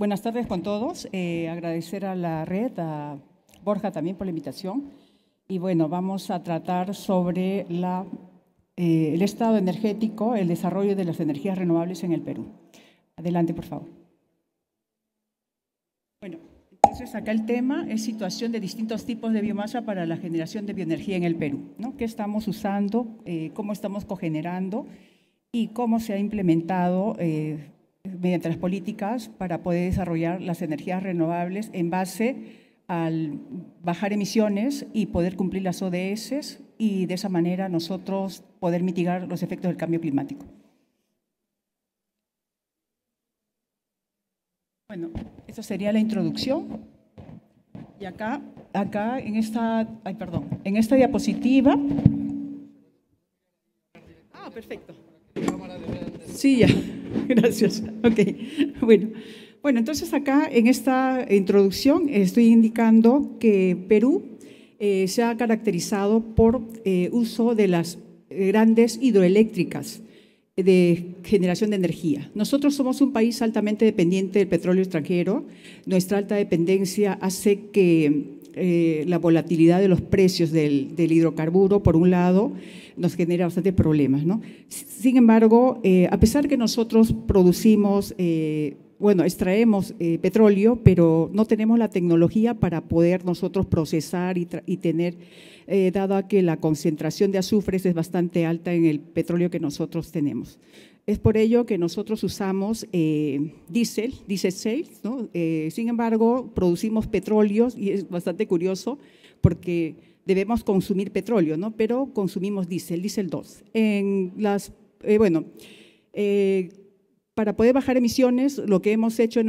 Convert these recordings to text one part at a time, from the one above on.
Buenas tardes con todos. Agradecer a la red, a Borja también por la invitación. Y bueno, vamos a tratar sobre el estado energético, el desarrollo de las energías renovables en el Perú. Adelante, por favor. Bueno, entonces acá el tema es situación de distintos tipos de biomasa para la generación de bioenergía en el Perú, ¿no? ¿Qué estamos usando? ¿Cómo estamos cogenerando? Y cómo se ha implementado mediante las políticas para poder desarrollar las energías renovables en base al bajar emisiones y poder cumplir las ODS y de esa manera nosotros poder mitigar los efectos del cambio climático. Bueno, esta sería la introducción. Y acá en esta diapositiva. Ah, perfecto. Sí, ya. Gracias. Ok. Bueno, entonces acá en esta introducción estoy indicando que Perú se ha caracterizado por uso de las grandes hidroeléctricas de generación de energía. Nosotros somos un país altamente dependiente del petróleo extranjero. Nuestra alta dependencia hace que la volatilidad de los precios del hidrocarburo, por un lado, nos genera bastantes problemas, ¿no? Sin embargo, a pesar que nosotros producimos, extraemos petróleo, pero no tenemos la tecnología para poder nosotros procesar y tener, dado a que la concentración de azufres es bastante alta en el petróleo que nosotros tenemos. Es por ello que nosotros usamos diesel shales, ¿no? Sin embargo, producimos petróleos y es bastante curioso porque debemos consumir petróleo, ¿no? Pero consumimos diesel 2. Para poder bajar emisiones, lo que hemos hecho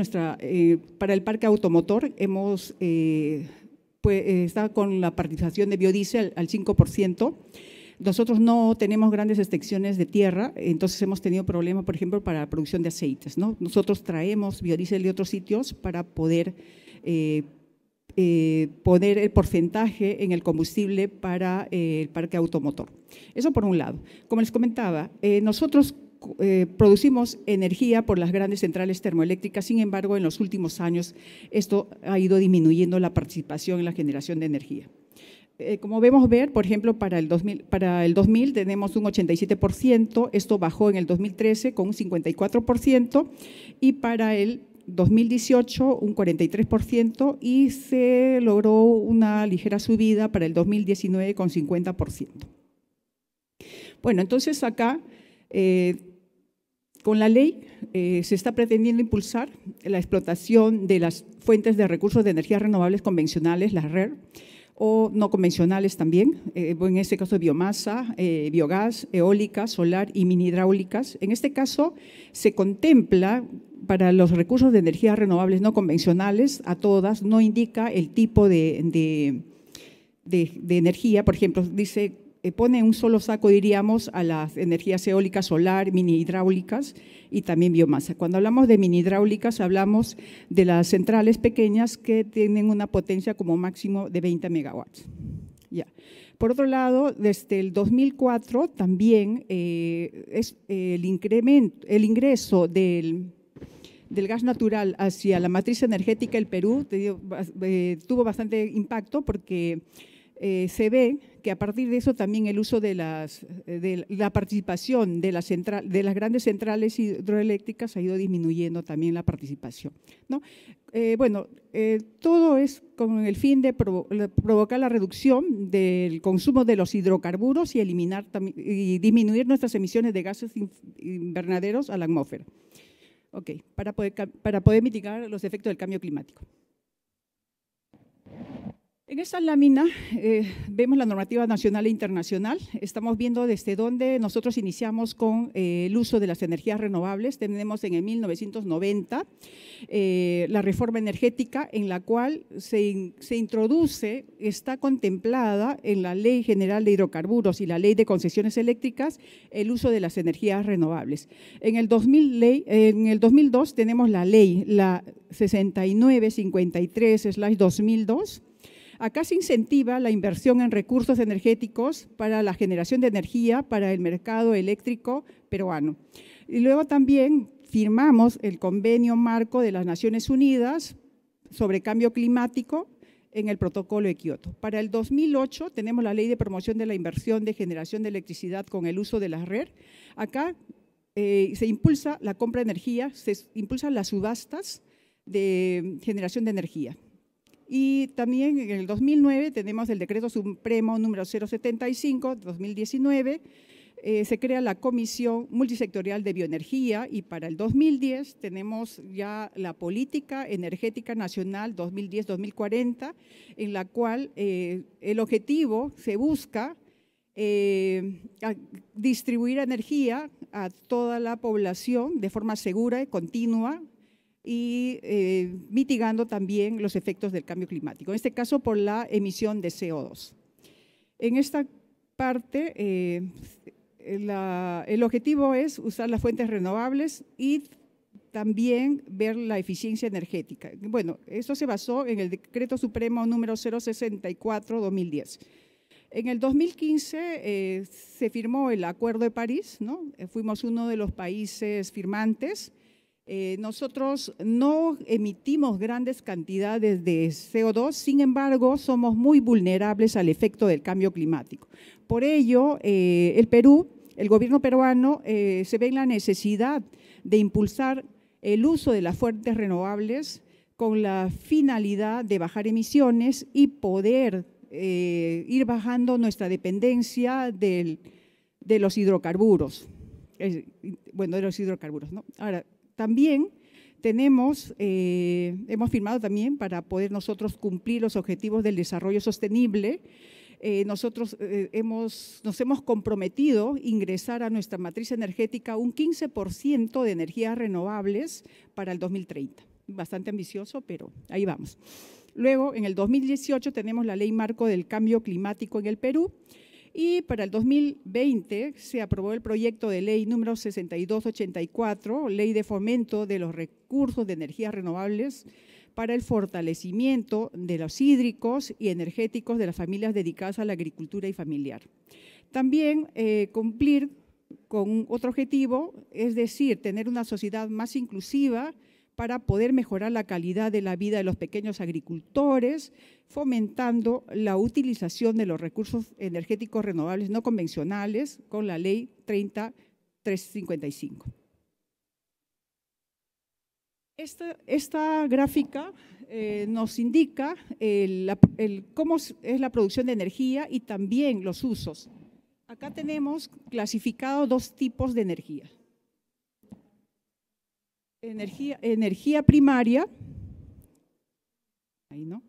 para el parque automotor, hemos está con la participación de biodiesel al 5%. Nosotros no tenemos grandes extensiones de tierra, entonces hemos tenido problemas, por ejemplo, para la producción de aceites, ¿no? Nosotros traemos biodiesel de otros sitios para poder poner el porcentaje en el combustible para el parque automotor. Eso por un lado. Como les comentaba, nosotros producimos energía por las grandes centrales termoeléctricas, sin embargo, en los últimos años esto ha ido disminuyendo la participación en la generación de energía. Como vemos por ejemplo, para el 2000 tenemos un 87%, esto bajó en el 2013 con un 54% y para el 2018 un 43% y se logró una ligera subida para el 2019 con 50%. Bueno, entonces acá con la ley se está pretendiendo impulsar la explotación de las fuentes de recursos de energías renovables convencionales, las RER, o no convencionales también, en este caso biomasa, biogás, eólica, solar y mini hidráulicas. En este caso se contempla para los recursos de energías renovables no convencionales, a todas, no indica el tipo de energía, por ejemplo, dice, pone un solo saco, diríamos, a las energías eólicas, solar, mini hidráulicas y también biomasa. Cuando hablamos de mini hidráulicas, hablamos de las centrales pequeñas que tienen una potencia como máximo de 20 megawatts. Ya. Por otro lado, desde el 2004 también es el ingreso del gas natural hacia la matriz energética del Perú tuvo bastante impacto porque se ve que a partir de eso también el uso de la participación de las grandes centrales hidroeléctricas ha ido disminuyendo también la participación, ¿no? Todo es con el fin de provocar la reducción del consumo de los hidrocarburos y disminuir nuestras emisiones de gases invernaderos a la atmósfera. Ok, para poder mitigar los efectos del cambio climático. En esta lámina vemos la normativa nacional e internacional. Estamos viendo desde dónde nosotros iniciamos con el uso de las energías renovables. Tenemos en el 1990 la reforma energética en la cual se introduce, está contemplada en la Ley General de Hidrocarburos y la Ley de Concesiones Eléctricas el uso de las energías renovables. En el 2002 tenemos la ley, la 6953/2002. Acá se incentiva la inversión en recursos energéticos para la generación de energía para el mercado eléctrico peruano. Y luego también firmamos el Convenio Marco de las Naciones Unidas sobre Cambio Climático en el Protocolo de Kioto. Para el 2008 tenemos la Ley de Promoción de la Inversión de Generación de Electricidad con el uso de la red. Acá se impulsa la compra de energía, se impulsan las subastas de generación de energía. Y también en el 2009 tenemos el Decreto Supremo número 075 de 2019, se crea la Comisión Multisectorial de Bioenergía y para el 2010 tenemos ya la Política Energética Nacional 2010-2040, en la cual el objetivo se busca distribuir energía a toda la población de forma segura y continua y mitigando también los efectos del cambio climático, en este caso por la emisión de CO2. En esta parte, el objetivo es usar las fuentes renovables y también ver la eficiencia energética. Bueno, esto se basó en el Decreto Supremo número 064-2010. En el 2015 se firmó el Acuerdo de París, ¿no? Fuimos uno de los países firmantes. Nosotros no emitimos grandes cantidades de CO2, sin embargo, somos muy vulnerables al efecto del cambio climático. Por ello, el gobierno peruano se ve en la necesidad de impulsar el uso de las fuentes renovables con la finalidad de bajar emisiones y poder ir bajando nuestra dependencia de los hidrocarburos. Bueno, de los hidrocarburos, ¿no? Ahora, también hemos firmado también para poder nosotros cumplir los objetivos del desarrollo sostenible. Nosotros nos hemos comprometido a ingresar a nuestra matriz energética un 15% de energías renovables para el 2030. Bastante ambicioso, pero ahí vamos. Luego, en el 2018 tenemos la Ley Marco del Cambio Climático en el Perú. Y para el 2020 se aprobó el proyecto de ley número 6284, Ley de Fomento de los Recursos de Energías Renovables para el fortalecimiento de los hídricos y energéticos de las familias dedicadas a la agricultura y familiar. También cumplir con otro objetivo, es decir, tener una sociedad más inclusiva para poder mejorar la calidad de la vida de los pequeños agricultores, fomentando la utilización de los recursos energéticos renovables no convencionales con la Ley 30355. Esta gráfica nos indica cómo es la producción de energía y también los usos. Acá tenemos clasificado dos tipos de energía. Energía primaria, ahí no.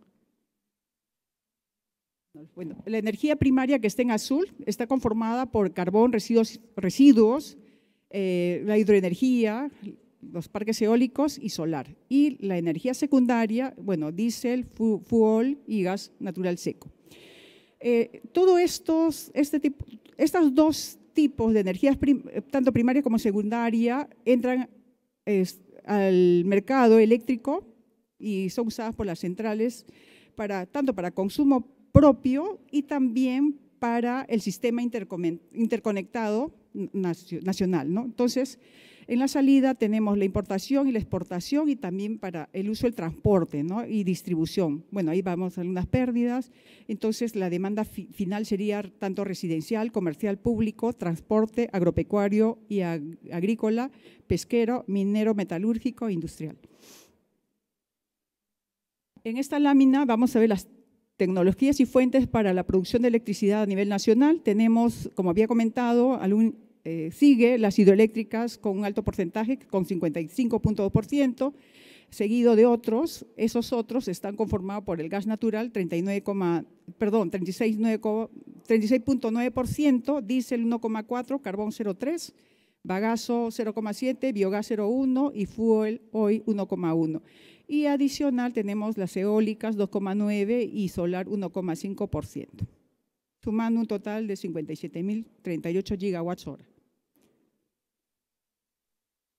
Bueno, la energía primaria que está en azul está conformada por carbón, residuos, la hidroenergía, los parques eólicos y solar. Y la energía secundaria, bueno, diésel, fuel y gas natural seco. Todos estos dos tipos de energías, tanto primaria como secundaria, entran al mercado eléctrico y son usadas por las centrales tanto para consumo propio y también para el sistema interconectado nacional, ¿no? Entonces, en la salida tenemos la importación y la exportación y también para el uso del transporte, ¿no? Y distribución. Bueno, ahí vamos a algunas pérdidas. Entonces, la demanda final sería tanto residencial, comercial, público, transporte, agropecuario y agrícola, pesquero, minero, metalúrgico e industrial. En esta lámina vamos a ver las tecnologías y fuentes para la producción de electricidad a nivel nacional. Tenemos, como había comentado, sigue las hidroeléctricas con un alto porcentaje, con 55.2%, seguido de otros. Esos otros están conformados por el gas natural, 36.9%, diésel 1.4%, carbón 0.3%, bagazo 0.7%, biogás 0.1% y fuel hoy 1.1%. Y adicional tenemos las eólicas 2.9% y solar 1.5%, sumando un total de 57.038 gigawatts hora.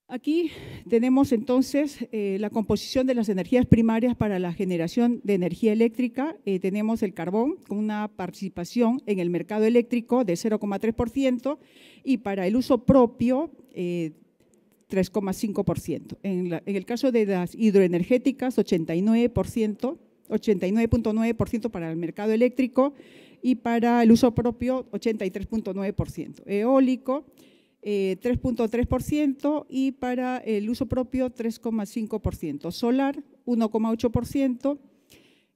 Aquí tenemos entonces la composición de las energías primarias para la generación de energía eléctrica. Tenemos el carbón con una participación en el mercado eléctrico de 0.3% y para el uso propio 3,5%. En el caso de las hidroenergéticas, 89.9% para el mercado eléctrico y para el uso propio, 83.9%. Eólico, 3.3% y para el uso propio, 3,5%. Solar, 1,8%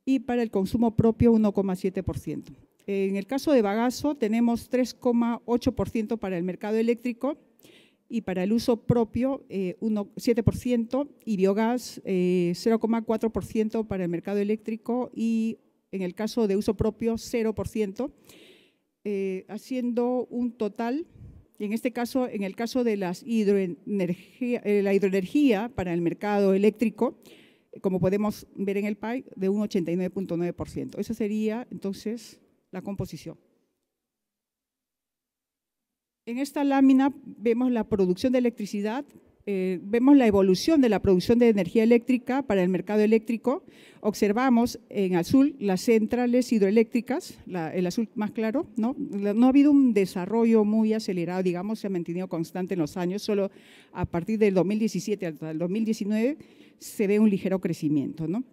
y para el consumo propio, 1,7%. En el caso de bagazo, tenemos 3,8% para el mercado eléctrico y para el uso propio 7% y biogás 0,4% para el mercado eléctrico y en el caso de uso propio 0%, haciendo un total, y en este caso, en el caso de la hidroenergía para el mercado eléctrico, como podemos ver en el PAI, de un 89.9%. Esa sería entonces la composición. En esta lámina vemos la producción de electricidad, vemos la evolución de la producción de energía eléctrica para el mercado eléctrico. Observamos en azul las centrales hidroeléctricas, el azul más claro, ¿no? No ha habido un desarrollo muy acelerado, digamos, se ha mantenido constante en los años, solo a partir del 2017 hasta el 2019 se ve un ligero crecimiento, ¿no?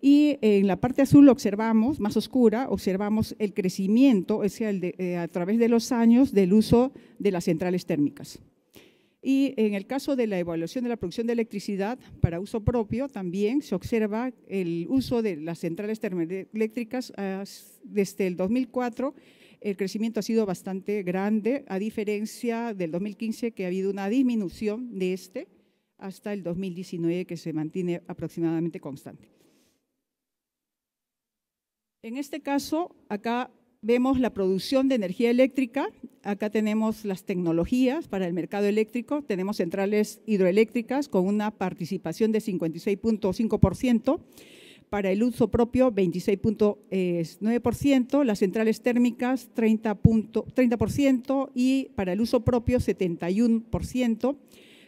Y en la parte azul observamos, más oscura, observamos el crecimiento, o sea, a través de los años del uso de las centrales térmicas. Y en el caso de la evaluación de la producción de electricidad para uso propio, también se observa el uso de las centrales termoeléctricas desde el 2004. El crecimiento ha sido bastante grande, a diferencia del 2015, que ha habido una disminución de hasta el 2019, que se mantiene aproximadamente constante. En este caso, acá vemos la producción de energía eléctrica, acá tenemos las tecnologías para el mercado eléctrico, tenemos centrales hidroeléctricas con una participación de 56.5%, para el uso propio 26.9%, las centrales térmicas 30% y para el uso propio 71%,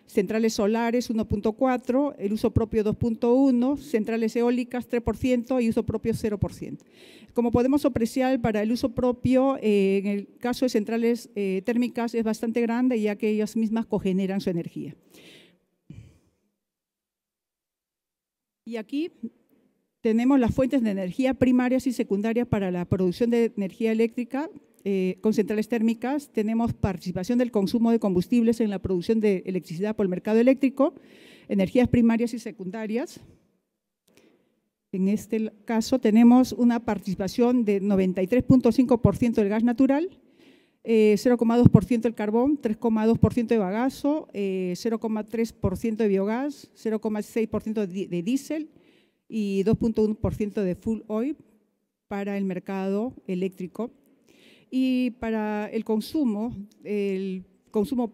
centrales solares 1.4%, el uso propio 2.1%, centrales eólicas 3% y uso propio 0%. Como podemos apreciar, para el uso propio, en el caso de centrales térmicas es bastante grande, ya que ellas mismas cogeneran su energía. Y aquí tenemos las fuentes de energía primarias y secundarias para la producción de energía eléctrica. Con centrales térmicas tenemos participación del consumo de combustibles en la producción de electricidad por el mercado eléctrico, energías primarias y secundarias. En este caso tenemos una participación de 93.5% del gas natural, 0,2% del carbón, 3,2% de bagazo, 0,3% de biogás, 0,6% de diésel y 2,1% de fuel oil para el mercado eléctrico. Y para el consumo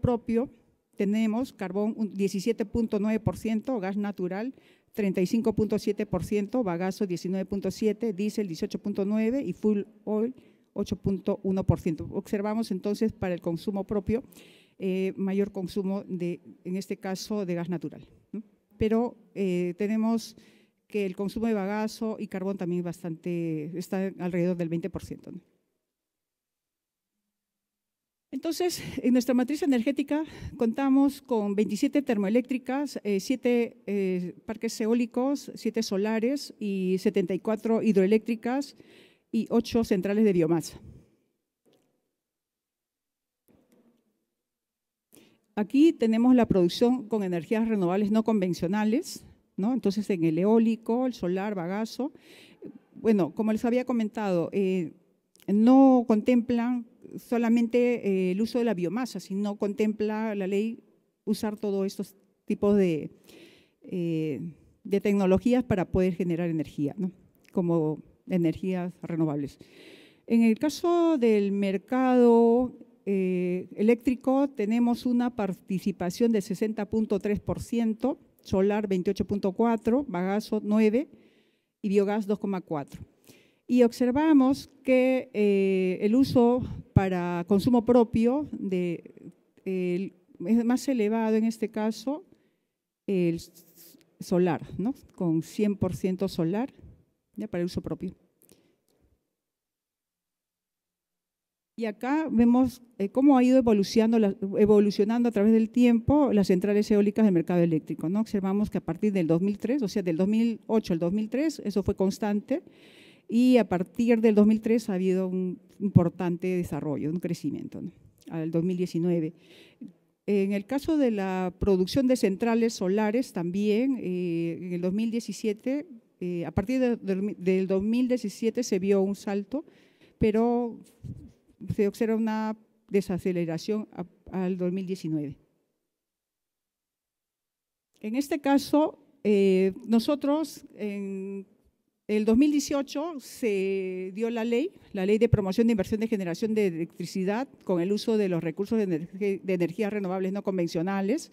propio, tenemos carbón 17.9%, gas natural 35.7%, bagazo 19.7%, diésel 18.9% y fuel oil 8.1%. Observamos entonces para el consumo propio mayor consumo en este caso, de gas natural, ¿no? Pero tenemos que el consumo de bagazo y carbón también está alrededor del 20%, ¿no? Entonces, en nuestra matriz energética contamos con 27 termoeléctricas, 7 parques eólicos, 7 solares y 74 hidroeléctricas y 8 centrales de biomasa. Aquí tenemos la producción con energías renovables no convencionales, ¿no? Entonces, en el eólico, el solar, bagazo. Bueno, como les había comentado, no contemplan solamente el uso de la biomasa, sino contempla la ley usar todos estos tipos de tecnologías para poder generar energía, ¿no? Como energías renovables. En el caso del mercado eléctrico tenemos una participación de 60.3%, solar 28.4%, bagazo 9% y biogás 2.4%. Y observamos que el uso para consumo propio es más elevado en este caso el solar, ¿no? Con 100% solar, ¿ya? Para el uso propio. Y acá vemos cómo ha ido evolucionando a través del tiempo las centrales eólicas del mercado eléctrico, ¿no? Observamos que a partir del 2003, o sea, del 2008 al 2003, eso fue constante, y a partir del 2003 ha habido un importante desarrollo, un crecimiento, ¿no? Al 2019. En el caso de la producción de centrales solares también, en el 2017, a partir del 2017 se vio un salto, pero se observa una desaceleración al 2019. En este caso, nosotros en el 2018 se dio la ley de promoción de inversión de generación de electricidad con el uso de los recursos de energías renovables no convencionales.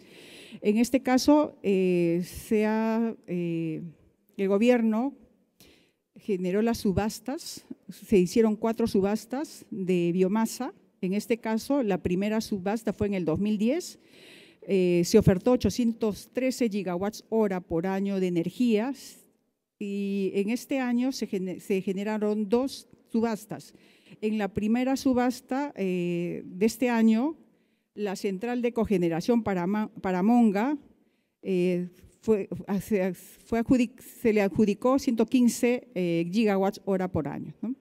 En este caso, el gobierno generó las subastas, se hicieron 4 subastas de biomasa. En este caso, la primera subasta fue en el 2010. Se ofertó 813 gigawatts hora por año de energías y en este año se generaron 2 subastas. En la primera subasta de este año, la central de cogeneración Paramonga se le adjudicó 115 gigawatts hora por año, ¿no?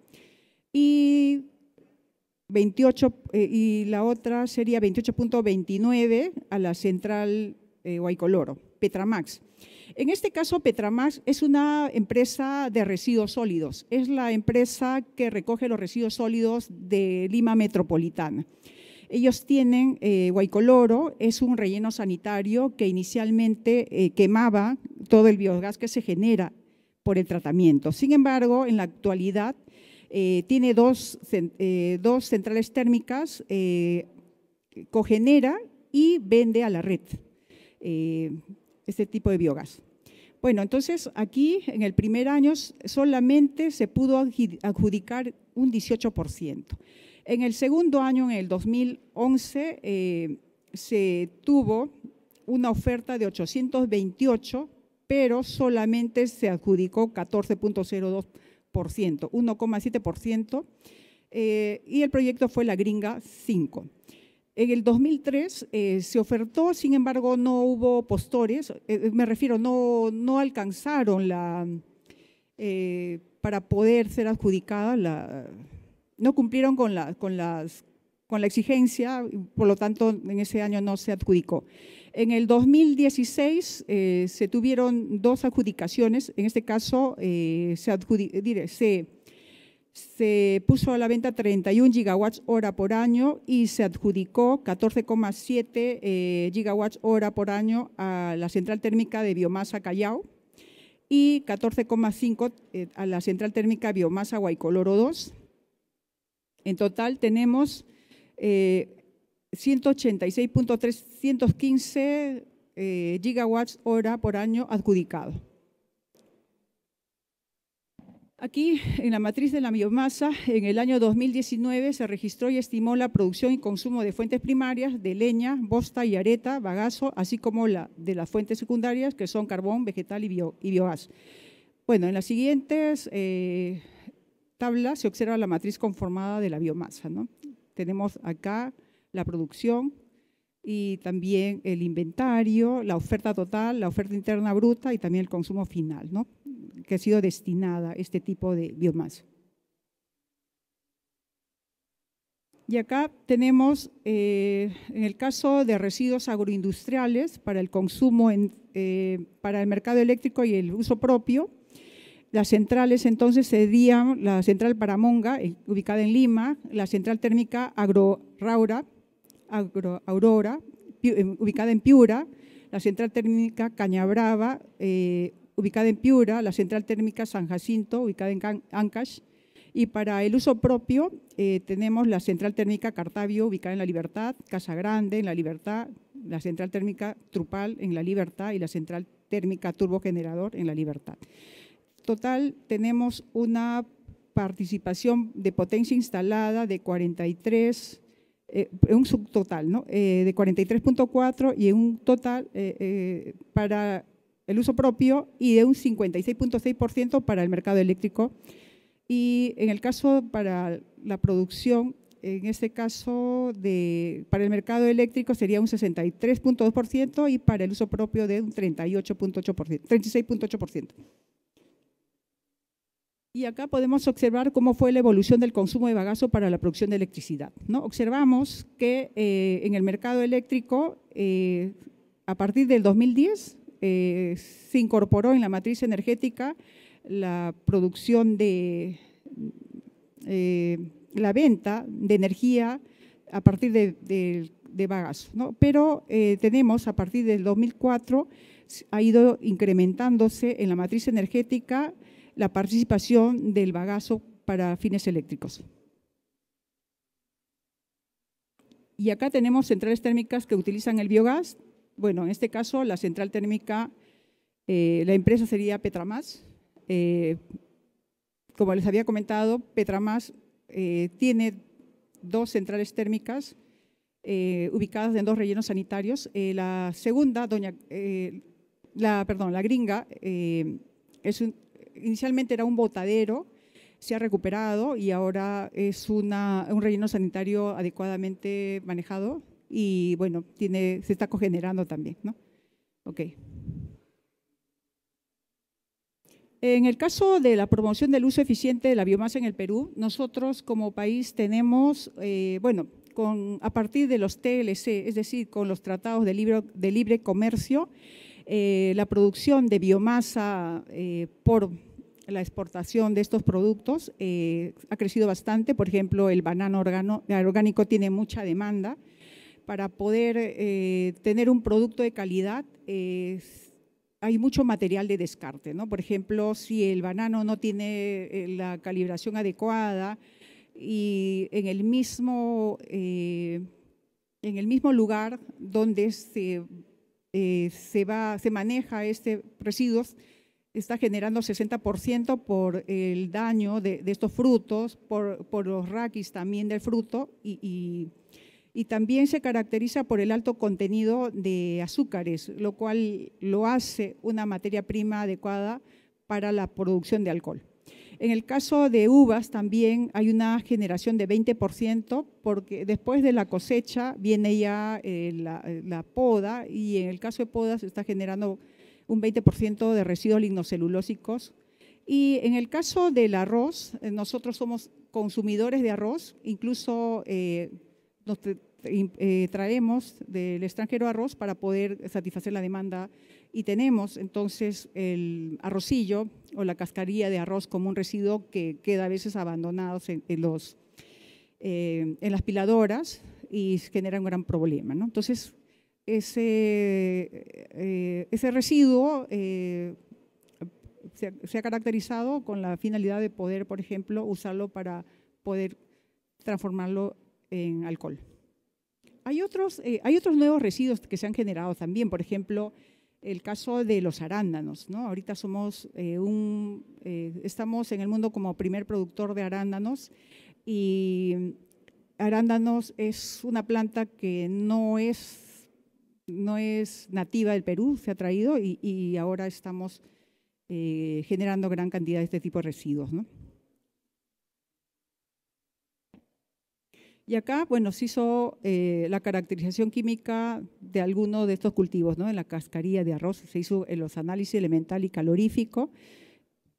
Y la otra sería 28.29 a la central Guaycoloro, Petramax. En este caso, Petramax es una empresa de residuos sólidos, es la empresa que recoge los residuos sólidos de Lima Metropolitana. Ellos tienen Guaycoloro, es un relleno sanitario que inicialmente quemaba todo el biogás que se genera por el tratamiento. Sin embargo, en la actualidad tiene dos centrales térmicas, cogenera y vende a la red este tipo de biogás. Bueno, entonces aquí en el primer año solamente se pudo adjudicar un 18%. En el segundo año, en el 2011, se tuvo una oferta de 828, pero solamente se adjudicó 14.02%, 1,7%, y el proyecto fue la Gringa 5. En el 2003 se ofertó, sin embargo, no hubo postores, me refiero, no alcanzaron para poder ser adjudicada, no cumplieron con la exigencia, por lo tanto, en ese año no se adjudicó. En el 2016 se tuvieron 2 adjudicaciones, en este caso se puso a la venta 31 gigawatts hora por año y se adjudicó 14,7 gigawatts hora por año a la central térmica de biomasa Callao y 14,5 a la central térmica biomasa Guaycoloro 2. En total tenemos 186.315 gigawatts hora por año adjudicado. Aquí, en la matriz de la biomasa, en el año 2019 se registró y estimó la producción y consumo de fuentes primarias de leña, bosta y areta, bagazo, así como de las fuentes secundarias, que son carbón, vegetal y biogás. Bueno, en las siguientes tablas se observa la matriz conformada de la biomasa, ¿no? Tenemos acá la producción y también el inventario, la oferta total, la oferta interna bruta y también el consumo final, ¿no?, que ha sido destinada a este tipo de biomasa. Y acá tenemos, en el caso de residuos agroindustriales para el consumo, para el mercado eléctrico y el uso propio, las centrales entonces serían la central Paramonga, ubicada en Lima, la central térmica Aurora, ubicada en Piura, la central térmica Cañabrava, ubicada en Piura, la central térmica San Jacinto, ubicada en Ancash, y para el uso propio tenemos la central térmica Cartavio, ubicada en La Libertad, Casa Grande en La Libertad, la central térmica Trupal en La Libertad y la central térmica Turbogenerador en La Libertad. Total, tenemos una participación de potencia instalada de 43, un subtotal, ¿no?, de 43.4 y un total para el uso propio y de un 56.6% para el mercado eléctrico. Y en el caso para la producción en este caso, para el mercado eléctrico sería un 63.2% y para el uso propio de un 38.8%, 36.8%. Y acá podemos observar cómo fue la evolución del consumo de bagazo para la producción de electricidad, ¿no? Observamos que en el mercado eléctrico, a partir del 2010, se incorporó en la matriz energética la producción de la venta de energía a partir de bagazo, ¿no? Pero tenemos a partir del 2004 ha ido incrementándose en la matriz energética la participación del bagazo para fines eléctricos. Y acá tenemos centrales térmicas que utilizan el biogás. Bueno, en este caso la central térmica, la empresa sería Petramas. Como les había comentado, Petramas tiene 2 centrales térmicas ubicadas en 2 rellenos sanitarios. La segunda, la Gringa, inicialmente era un botadero, se ha recuperado y ahora es un relleno sanitario adecuadamente manejado y bueno, se está cogenerando también, ¿no? Ok. En el caso de la promoción del uso eficiente de la biomasa en el Perú, nosotros como país tenemos, a partir de los TLC, es decir, con los tratados de libre comercio, la producción de biomasa por la exportación de estos productos ha crecido bastante. Por ejemplo, el banano orgánico tiene mucha demanda. Para poder tener un producto de calidad, hay mucho material de descarte, ¿no? Por ejemplo, si el banano no tiene la calibración adecuada y en el mismo lugar donde se maneja residuos, está generando 60% por el daño de estos frutos, por los raquis también del fruto y también se caracteriza por el alto contenido de azúcares, lo cual lo hace una materia prima adecuada para la producción de alcohol. En el caso de uvas también hay una generación de 20% porque después de la cosecha viene ya la poda y en el caso de poda se está generando un 20% de residuos lignocelulósicos. Y en el caso del arroz, nosotros somos consumidores de arroz, incluso traemos del extranjero arroz para poder satisfacer la demanda y tenemos entonces el arrocillo o la cascarilla de arroz como un residuo que queda a veces abandonado en las piladoras y genera un gran problema, ¿no? Entonces, ese residuo se ha caracterizado con la finalidad de poder, por ejemplo, usarlo para poder transformarlo en alcohol. Hay otros nuevos residuos que se han generado también, por ejemplo, el caso de los arándanos, ¿no? Ahorita estamos en el mundo como primer productor de arándanos y arándanos es una planta que no es nativa del Perú, se ha traído y ahora estamos generando gran cantidad de este tipo de residuos, ¿no? Y acá, bueno, se hizo la caracterización química de algunos de estos cultivos, ¿no? En la cascarilla de arroz se hizo los análisis elemental y calorífico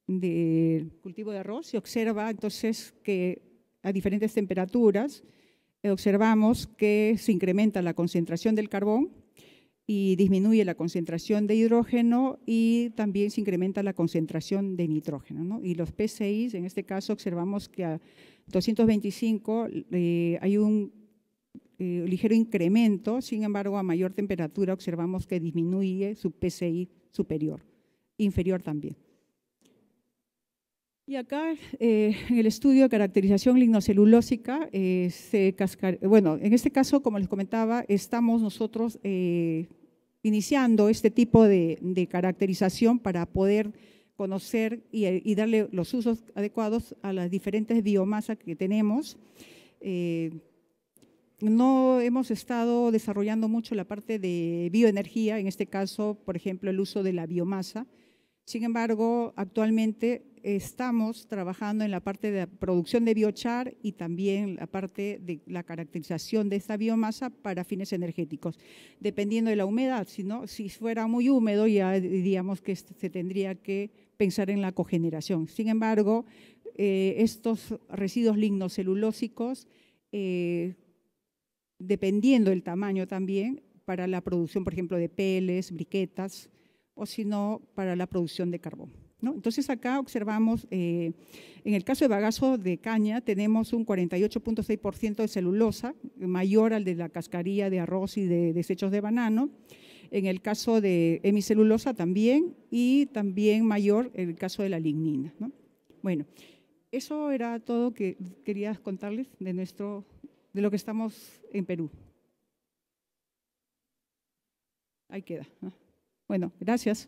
del cultivo de arroz. Se observa entonces que a diferentes temperaturas observamos que se incrementa la concentración del carbón y disminuye la concentración de hidrógeno y también se incrementa la concentración de nitrógeno, ¿no? Y los PCI, en este caso, observamos que a 225 hay un ligero incremento, sin embargo, a mayor temperatura observamos que disminuye su PCI inferior también. Y acá, en el estudio de caracterización lignocelulósica, en este caso, como les comentaba, estamos nosotros iniciando este tipo de caracterización para poder conocer y darle los usos adecuados a las diferentes biomasas que tenemos. No hemos estado desarrollando mucho la parte de bioenergía, en este caso, por ejemplo, el uso de la biomasa, Sin embargo, actualmente estamos trabajando en la parte de producción de biochar y también la parte de la caracterización de esta biomasa para fines energéticos, dependiendo de la humedad. Si fuera muy húmedo, ya diríamos que se tendría que pensar en la cogeneración. Sin embargo, estos residuos lignocelulósicos, dependiendo del tamaño también, para la producción, por ejemplo, de peles, briquetas, o si no, para la producción de carbón, ¿no? Entonces, acá observamos, en el caso de bagazo de caña, tenemos un 48.6% de celulosa, mayor al de la cascarilla de arroz y de desechos de banano. En el caso de hemicelulosa también, y también mayor en el caso de la lignina, ¿no? Bueno, eso era todo que quería contarles de lo que estamos en Perú. Ahí queda, ¿no? Bueno, gracias.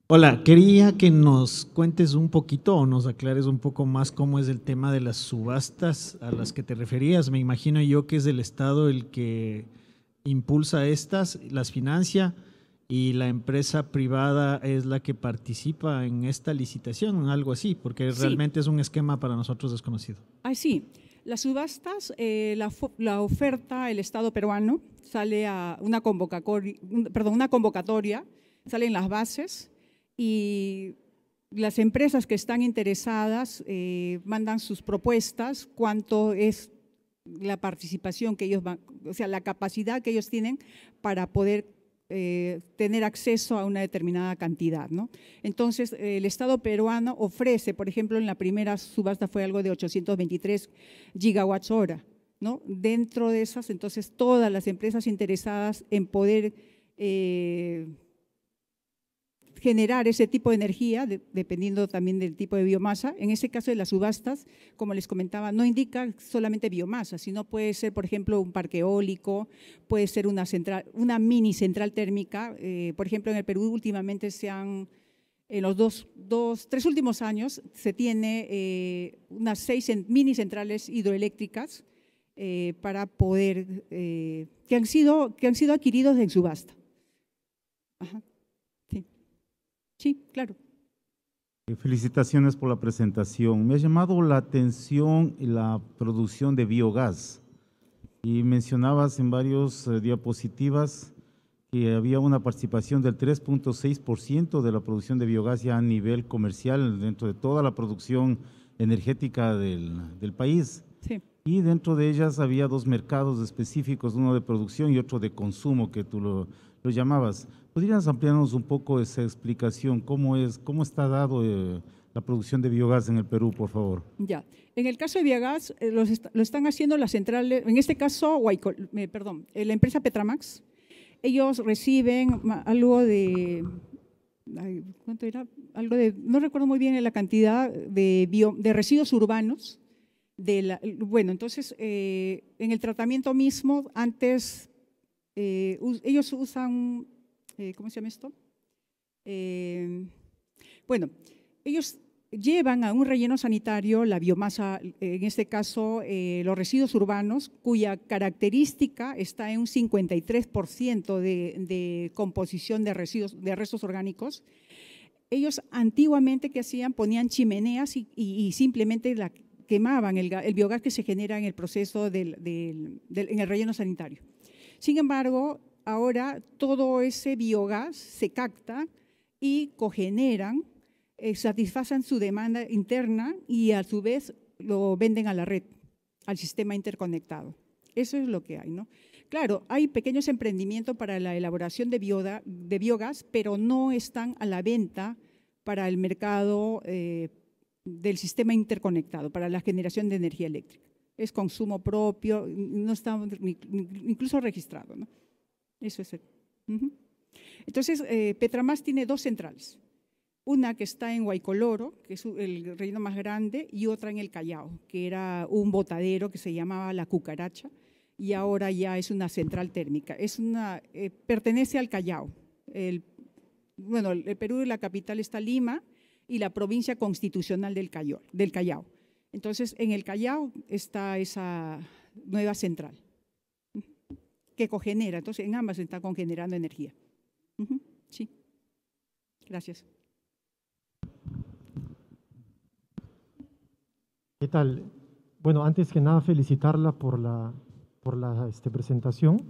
Hola, quería que nos cuentes un poquito o nos aclares un poco más cómo es el tema de las subastas a las que te referías. Me imagino yo que es el Estado el que impulsa estas, las financia, y la empresa privada es la que participa en esta licitación, algo así, porque Sí. Realmente es un esquema para nosotros desconocido. Sí. Las subastas, la oferta, el Estado peruano sale a una convocatoria, salen las bases y las empresas que están interesadas mandan sus propuestas, cuánto es la participación que ellos van, o sea, la capacidad que ellos tienen para poder tener acceso a una determinada cantidad, ¿no? Entonces, el Estado peruano ofrece, por ejemplo, en la primera subasta fue algo de 823 gigawatts hora, ¿no? Dentro de esas, entonces, todas las empresas interesadas en poder generar ese tipo de energía, dependiendo también del tipo de biomasa. En ese caso de las subastas, como les comentaba, no indica solamente biomasa, sino puede ser, por ejemplo, un parque eólico, puede ser una mini central térmica. Por ejemplo, en el Perú últimamente en los tres últimos años se tiene unas 6 mini centrales hidroeléctricas para poder, que han sido adquiridos en subasta. Ajá. Sí, claro. Felicitaciones por la presentación. Me ha llamado la atención la producción de biogás y mencionabas en varios diapositivas que había una participación del 3.6% de la producción de biogás ya a nivel comercial dentro de toda la producción energética del país. Sí. Y dentro de ellas había dos mercados específicos, uno de producción y otro de consumo, que tú lo llamabas. ¿Podrías ampliarnos un poco esa explicación? ¿Cómo está dado la producción de biogás en el Perú, por favor? Ya. En el caso de biogás, lo están haciendo las centrales, en este caso, la empresa Petramax. Ellos reciben algo de, ¿cuánto era? Algo de, no recuerdo muy bien la cantidad de residuos urbanos. Bueno, entonces, en el tratamiento mismo, antes, ellos usan, ¿cómo se llama esto? Bueno, ellos llevan a un relleno sanitario la biomasa, en este caso los residuos urbanos, cuya característica está en un 53% de composición de restos orgánicos. Ellos antiguamente, ¿qué hacían? Ponían chimeneas y simplemente quemaban el biogás que se genera en el proceso en el relleno sanitario. Sin embargo, ahora todo ese biogás se capta y cogeneran, satisfacen su demanda interna y a su vez lo venden a la red, al sistema interconectado. Eso es lo que hay, ¿no? Claro, hay pequeños emprendimientos para la elaboración de biogás, pero no están a la venta para el mercado del sistema interconectado, para la generación de energía eléctrica. Es consumo propio, no está incluso registrado, ¿no? Eso es. Entonces, Petramax tiene dos centrales. Una que está en Huaycoloro, que es el relleno más grande, y otra en el Callao, que era un botadero que se llamaba La Cucaracha, y ahora ya es una central térmica. Pertenece al Callao. El Perú, la capital está Lima, y la provincia constitucional del Callao. Entonces, en el Callao está esa nueva central que cogenera. Entonces, en ambas está cogenerando energía. Sí. Gracias. ¿Qué tal? Bueno, antes que nada felicitarla por la presentación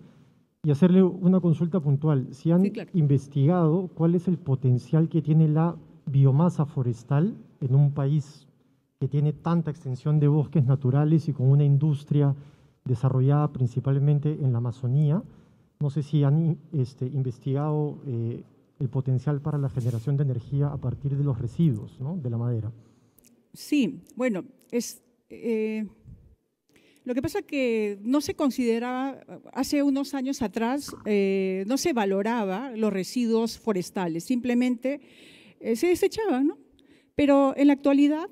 y hacerle una consulta puntual. Si han Sí, claro. investigado cuál es el potencial que tiene la biomasa forestal en un país que tiene tanta extensión de bosques naturales y con una industria desarrollada principalmente en la Amazonía. No sé si han investigado el potencial para la generación de energía a partir de los residuos, ¿no?, de la madera. Sí, bueno, lo que pasa es que no se consideraba, hace unos años atrás, no se valoraba los residuos forestales, simplemente se desechaban, ¿no? Pero en la actualidad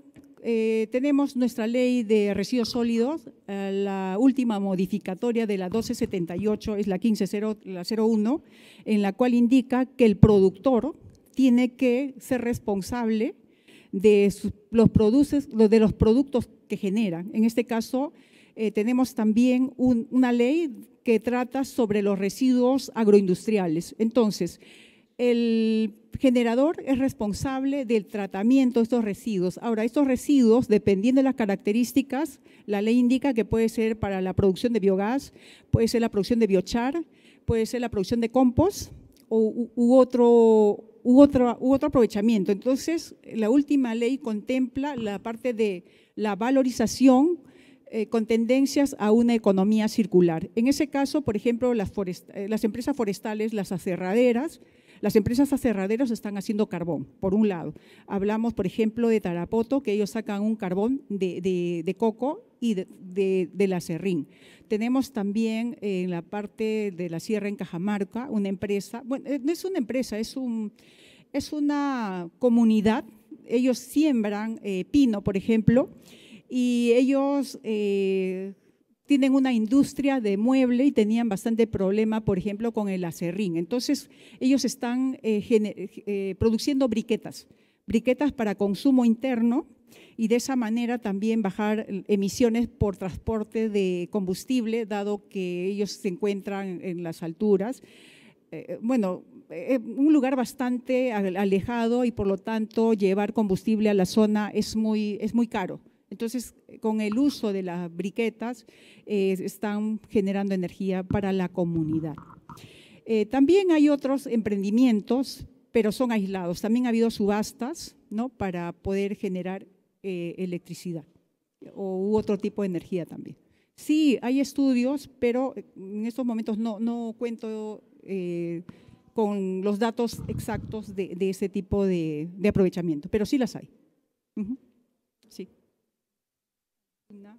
tenemos nuestra ley de residuos sólidos, la última modificatoria de la 1278 es la 1501, en la cual indica que el productor tiene que ser responsable de los productos que generan. En este caso, tenemos también una ley que trata sobre los residuos agroindustriales. Entonces, el generador es responsable del tratamiento de estos residuos. Ahora, estos residuos, dependiendo de las características, la ley indica que puede ser para la producción de biogás, puede ser la producción de biochar, puede ser la producción de compost u otro aprovechamiento. Entonces, la última ley contempla la parte de la valorización con tendencias a una economía circular. En ese caso, por ejemplo, las empresas forestales, las empresas aserraderas están haciendo carbón, por un lado. Hablamos, por ejemplo, de Tarapoto, que ellos sacan un carbón de coco y del aserrín. Tenemos también en la parte de la sierra en Cajamarca una empresa, bueno, no es una empresa, es una comunidad. Ellos siembran pino, por ejemplo, y ellos tienen una industria de mueble y tenían bastante problema, por ejemplo, con el aserrín. Entonces, ellos están produciendo briquetas para consumo interno y de esa manera también bajar emisiones por transporte de combustible, dado que ellos se encuentran en las alturas. Un lugar bastante alejado y por lo tanto llevar combustible a la zona es muy caro. Entonces, con el uso de las briquetas, están generando energía para la comunidad. También hay otros emprendimientos, pero son aislados. También ha habido subastas, ¿no?, para poder generar electricidad u otro tipo de energía también. Sí, hay estudios, pero en estos momentos no cuento con los datos exactos de ese tipo de aprovechamiento, pero sí las hay. Sí. No.